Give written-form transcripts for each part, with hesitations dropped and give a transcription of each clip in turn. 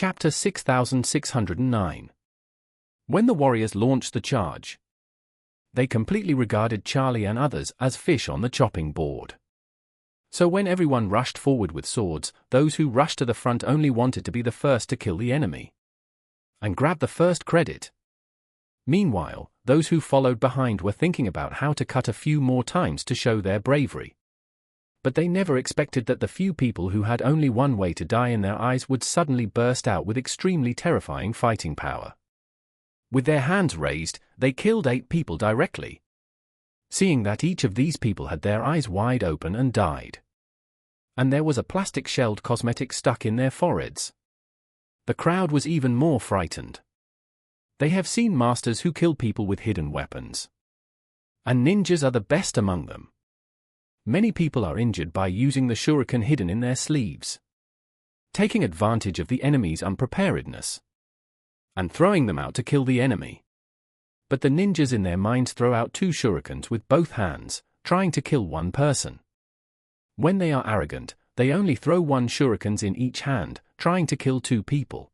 Chapter 6609. When the warriors launched the charge, they completely regarded Charlie and others as fish on the chopping board. So when everyone rushed forward with swords, those who rushed to the front only wanted to be the first to kill the enemy and grab the first credit. Meanwhile, those who followed behind were thinking about how to cut a few more times to show their bravery. But they never expected that the few people who had only one way to die in their eyes would suddenly burst out with extremely terrifying fighting power. With their hands raised, they killed 8 people directly, seeing that each of these people had their eyes wide open and died. And there was a plastic-shelled cosmetic stuck in their foreheads. The crowd was even more frightened. They have seen masters who kill people with hidden weapons, and ninjas are the best among them. Many people are injured by using the shuriken hidden in their sleeves, taking advantage of the enemy's unpreparedness and throwing them out to kill the enemy. But the ninjas in their minds throw out 2 shurikens with both hands, trying to kill one person. When they are arrogant, they only throw 1 shurikens in each hand, trying to kill 2 people.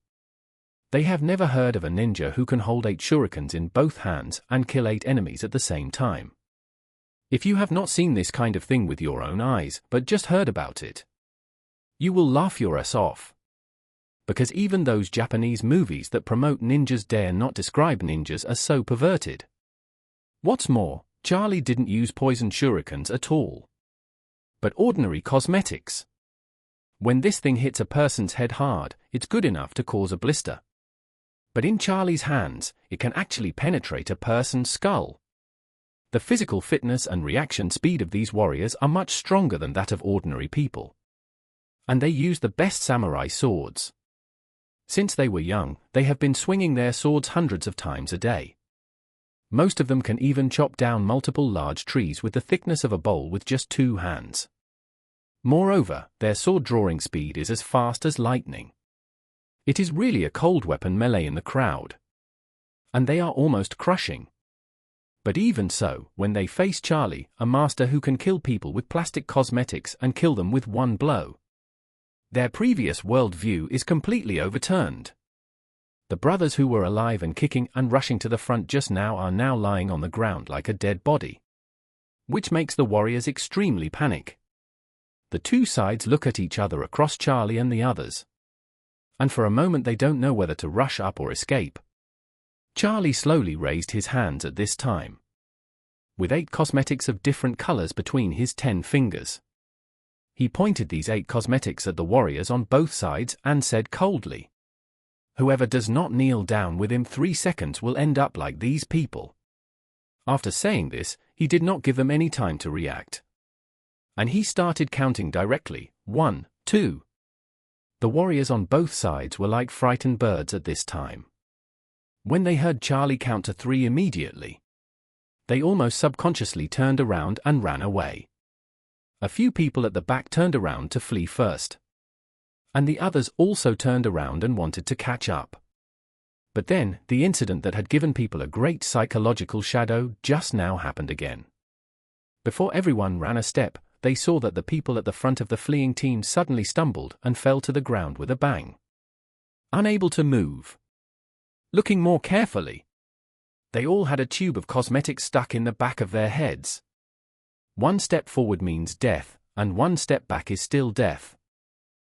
They have never heard of a ninja who can hold 8 shurikens in both hands and kill 8 enemies at the same time. If you have not seen this kind of thing with your own eyes, but just heard about it, you will laugh your ass off. Because even those Japanese movies that promote ninjas dare not describe ninjas as so perverted. What's more, Charlie didn't use poison shurikens at all, but ordinary cosmetics. When this thing hits a person's head hard, it's good enough to cause a blister. But in Charlie's hands, it can actually penetrate a person's skull. The physical fitness and reaction speed of these warriors are much stronger than that of ordinary people. And they use the best samurai swords. Since they were young, they have been swinging their swords hundreds of times a day. Most of them can even chop down multiple large trees with the thickness of a bowl with just 2 hands. Moreover, their sword drawing speed is as fast as lightning. It is really a cold weapon melee in the crowd. And they are almost crushing. But even so, when they face Charlie, a master who can kill people with plastic cosmetics and kill them with 1 blow, their previous worldview is completely overturned. The brothers who were alive and kicking and rushing to the front just now are now lying on the ground like a dead body, which makes the warriors extremely panic. The 2 sides look at each other across Charlie and the others, and for a moment they don't know whether to rush up or escape. Charlie slowly raised his hands at this time, with 8 cosmetics of different colors between his 10 fingers. He pointed these 8 cosmetics at the warriors on both sides and said coldly, "Whoever does not kneel down within 3 seconds will end up like these people." After saying this, he did not give them any time to react, and he started counting directly, 1, 2. The warriors on both sides were like frightened birds at this time. When they heard Charlie count to 3 immediately, they almost subconsciously turned around and ran away. A few people at the back turned around to flee first, and the others also turned around and wanted to catch up. But then, the incident that had given people a great psychological shadow just now happened again. Before everyone ran a step, they saw that the people at the front of the fleeing team suddenly stumbled and fell to the ground with a bang, unable to move. Looking more carefully, they all had a tube of cosmetics stuck in the back of their heads. 1 step forward means death, and 1 step back is still death.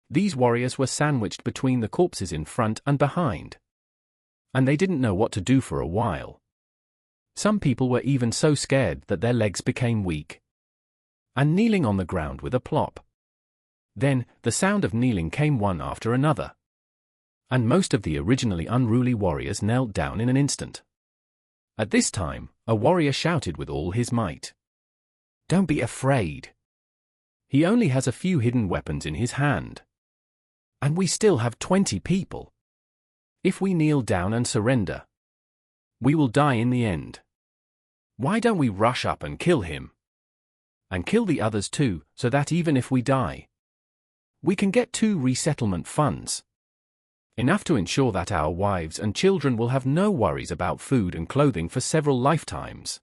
These warriors were sandwiched between the corpses in front and behind, and they didn't know what to do for a while. Some people were even so scared that their legs became weak, and kneeling on the ground with a plop. Then, the sound of kneeling came one after another, and most of the originally unruly warriors knelt down in an instant. At this time, a warrior shouted with all his might, "Don't be afraid. He only has a few hidden weapons in his hand. And we still have 20 people. If we kneel down and surrender, we will die in the end. Why don't we rush up and kill him? And kill the others too, so that even if we die, we can get 2 resettlement funds. Enough to ensure that our wives and children will have no worries about food and clothing for several lifetimes."